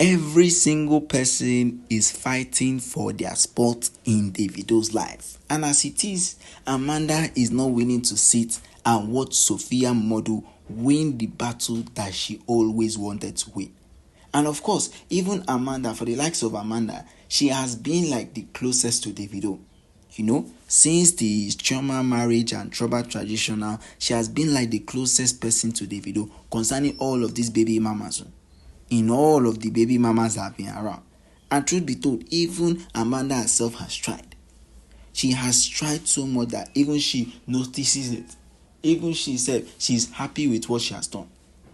Every single person is fighting for their spot in Davido's life. And as it is, Amanda is not willing to sit and watch Sophia MOMODU win the battle that she always wanted to win. And of course, even Amanda, for the likes of Amanda, she has been like the closest to Davido. You know, since the chioma marriage and trouble traditional, she has been like the closest person to Davido concerning all of these baby mamas. In all of the baby mamas that have been around. And truth be told, even Amanda herself has tried. She has tried so much that even she notices it. Even she said she's happy with what she has done.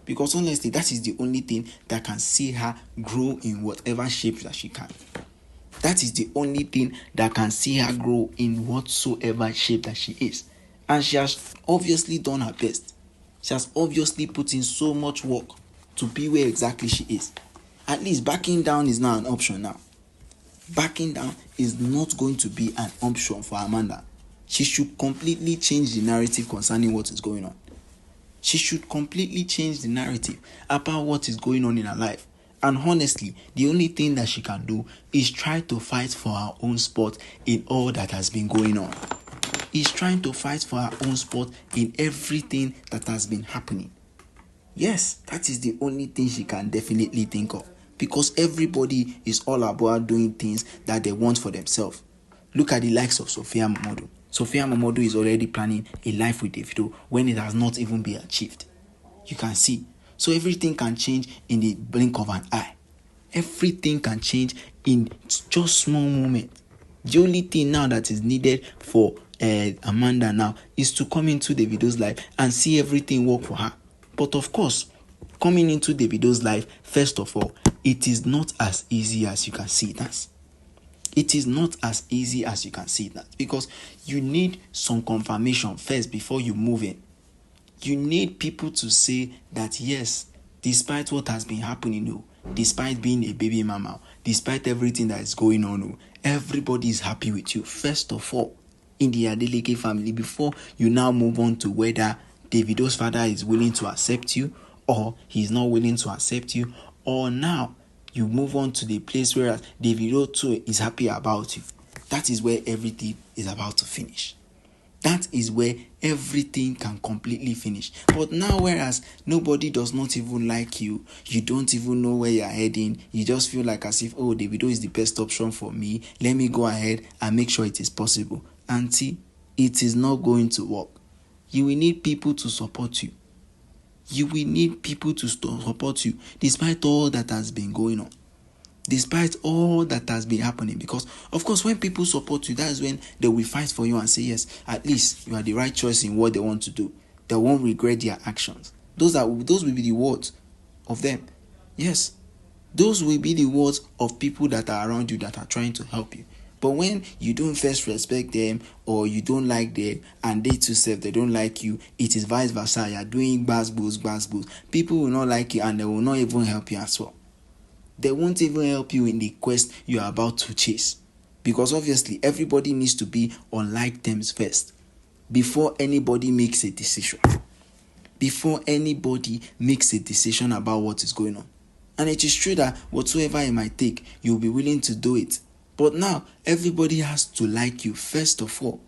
Because honestly, that is the only thing that can see her grow in whatever shape that she can. That is the only thing that can see her grow in whatsoever shape that she is. And she has obviously done her best. She has obviously put in so much work to be where exactly she is. At least backing down is now an option now. Backing down is not going to be an option for Amanda. She should completely change the narrative concerning what is going on. She should completely change the narrative about what is going on in her life. And honestly, the only thing that she can do is try to fight for her own spot in all that has been going on. Is trying to fight for her own spot in everything that has been happening. Yes, that is the only thing she can definitely think of. Because everybody is all about doing things that they want for themselves. Look at the likes of Sophia MOMODU. Sophia MOMODU is already planning a life with Davido when it has not even been achieved. You can see. So everything can change in the blink of an eye. Everything can change in just small moments. The only thing now that is needed for Amanda now is to come into Davido's life and see everything work for her. But of course, coming into Davido's life, first of all, it is not as easy as you can see it as. It is not as easy as you can see it as, because you need some confirmation first before you move in. You need people to say that yes, despite what has been happening, despite being a baby mama, despite everything that is going on, everybody is happy with you. First of all, in the Adeleke family, before you now move on to whether Davido's father is willing to accept you or he's not willing to accept you, or now you move on to the place where Davido too is happy about you. That is where everything is about to finish. That is where everything can completely finish. But now, whereas nobody does not even like you, you don't even know where you're heading, you just feel like as if, oh, Davido is the best option for me, let me go ahead and make sure it is possible. Auntie, it is not going to work. You will need people to support you. You will need people to support you despite all that has been going on. Despite all that has been happening. Because, of course, when people support you, that's when they will fight for you and say, yes, at least you are the right choice in what they want to do. They won't regret their actions. Those will be the words of them. Yes, those will be the words of people that are around you that are trying to help you. But when you don't first respect them, or you don't like them, and they too self, they don't like you, it is vice versa. You are doing bad bulls. People will not like you, and they will not even help you as well. They won't even help you in the quest you are about to chase. Because obviously, everybody needs to be on like terms first before anybody makes a decision. Before anybody makes a decision about what is going on. And it is true that whatsoever it might take, you'll be willing to do it. But now, everybody has to like you first of all,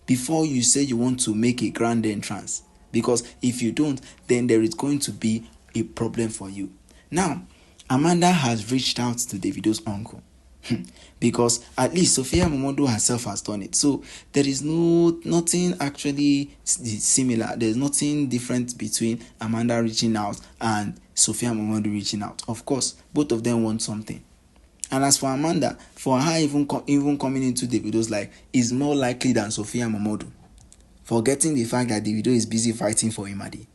before you say you want to make a grand entrance. Because if you don't, then there is going to be a problem for you. Now, Amanda has reached out to Davido's uncle. Because at least Sophia MOMODU herself has done it. So there is nothing actually similar. There's nothing different between Amanda reaching out and Sophia MOMODU reaching out. Of course, both of them want something. And as for Amanda, for her even coming into Davido's life is more likely than Sophia MOMODU. Forgetting the fact that Davido is busy fighting for Imade.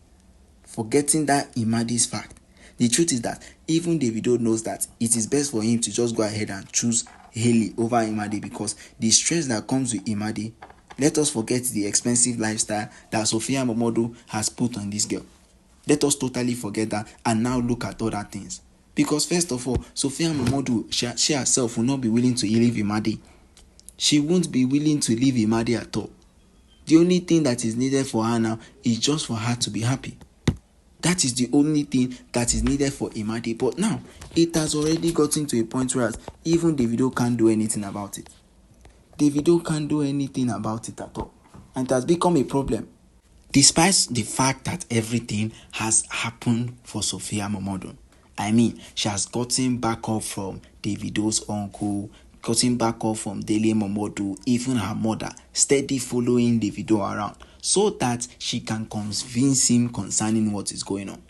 Forgetting that Imade's fact. The truth is that even Davido knows that it is best for him to just go ahead and choose Hailey over Imade, because the stress that comes with Imade, let us forget the expensive lifestyle that Sophia MOMODU has put on this girl. Let us totally forget that and now look at other things. Because first of all, Sophia MOMODU, she herself will not be willing to leave Imade. She won't be willing to leave Imade at all. The only thing that is needed for her now is just for her to be happy. That is the only thing that is needed for Imade. But now, it has already gotten to a point where even Davido can't do anything about it. Davido can't do anything about it at all. And it has become a problem. Despite the fact that everything has happened for Sophia MOMODU. I mean, she has gotten back up from Davido's uncle, gotten back up from Daily MOMODU, even her mother, steady following Davido around, so that she can convince him concerning what is going on.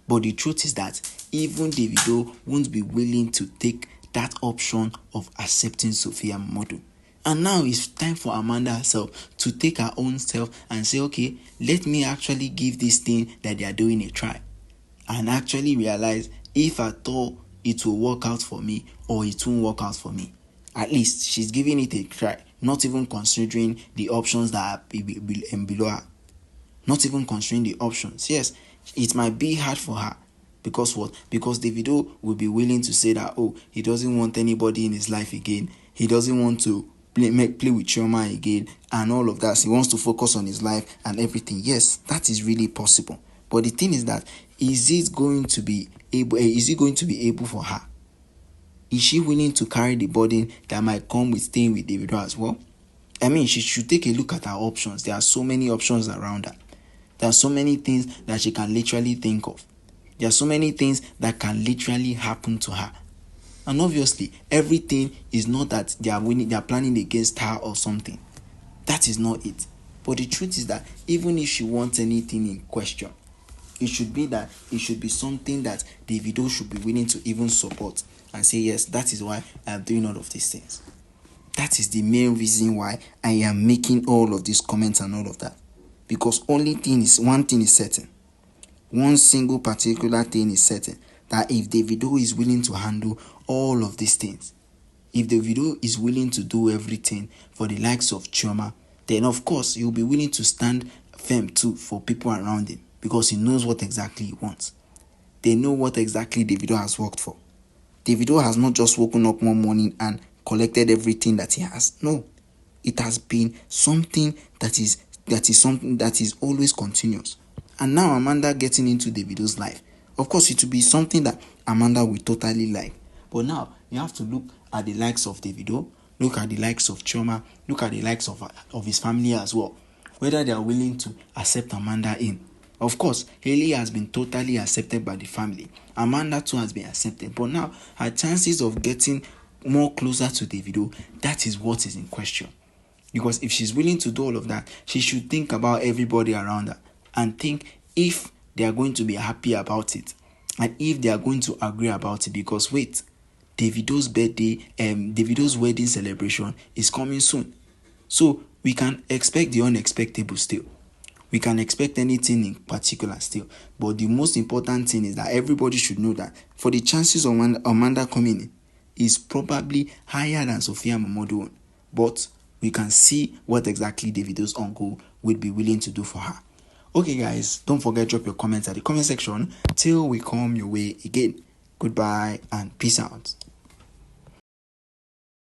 But the truth is that even Davido won't be willing to take that option of accepting Sophia MOMODU. And now it's time for Amanda herself to take her own self and say, okay, let me actually give this thing that they are doing a try. And actually realize if at all it will work out for me or it won't work out for me. At least she's giving it a try, not even considering the options that are below her. Not even considering the options. Yes, it might be hard for her. Because what? Because Davido will be willing to say that, oh, he doesn't want anybody in his life again. He doesn't want to play with chioma again and all of that. He wants to focus on his life and everything. Yes, that is really possible. But the thing is that, is it going to be able for her? Is she willing to carry the burden that might come with staying with Davido as well? I mean, she should take a look at her options. There are so many options around her. There are so many things that she can literally think of. There are so many things that can literally happen to her. And obviously, everything is not that they are planning against her or something. That is not it. But the truth is that even if she wants anything in question, it should be something that Davido should be willing to even support and say, yes, that is why I am doing all of these things. That is the main reason why I am making all of these comments and all of that. Because one thing is certain. One single particular thing is certain. That if Davido is willing to handle all of these things, if Davido is willing to do everything for the likes of Chioma, then of course he'll be willing to stand firm too for people around him. Because he knows what exactly he wants. They know what exactly Davido has worked for. Davido has not just woken up one morning and collected everything that he has. No. It has been something that is always continuous. And now Amanda getting into Davido's life. Of course, it will be something that Amanda will totally like. But now, you have to look at the likes of Davido, look at the likes of Chioma, look at the likes of his family as well. Whether they are willing to accept Amanda in. Of course, Hailey has been totally accepted by the family. Amanda too has been accepted. But now, her chances of getting more closer to Davido, that is what is in question. Because if she's willing to do all of that, she should think about everybody around her and think if they are going to be happy about it and if they are going to agree about it. Because wait, Davido's Davido's wedding celebration is coming soon. So we can expect the unexpected still. We can expect anything in particular still. But the most important thing is that everybody should know that for the chances of Amanda coming in is probably higher than Sophia MOMODU. But we can see what exactly Davido's uncle would be willing to do for her. Okay guys, don't forget to drop your comments at the comment section till we come your way again. Goodbye and peace out.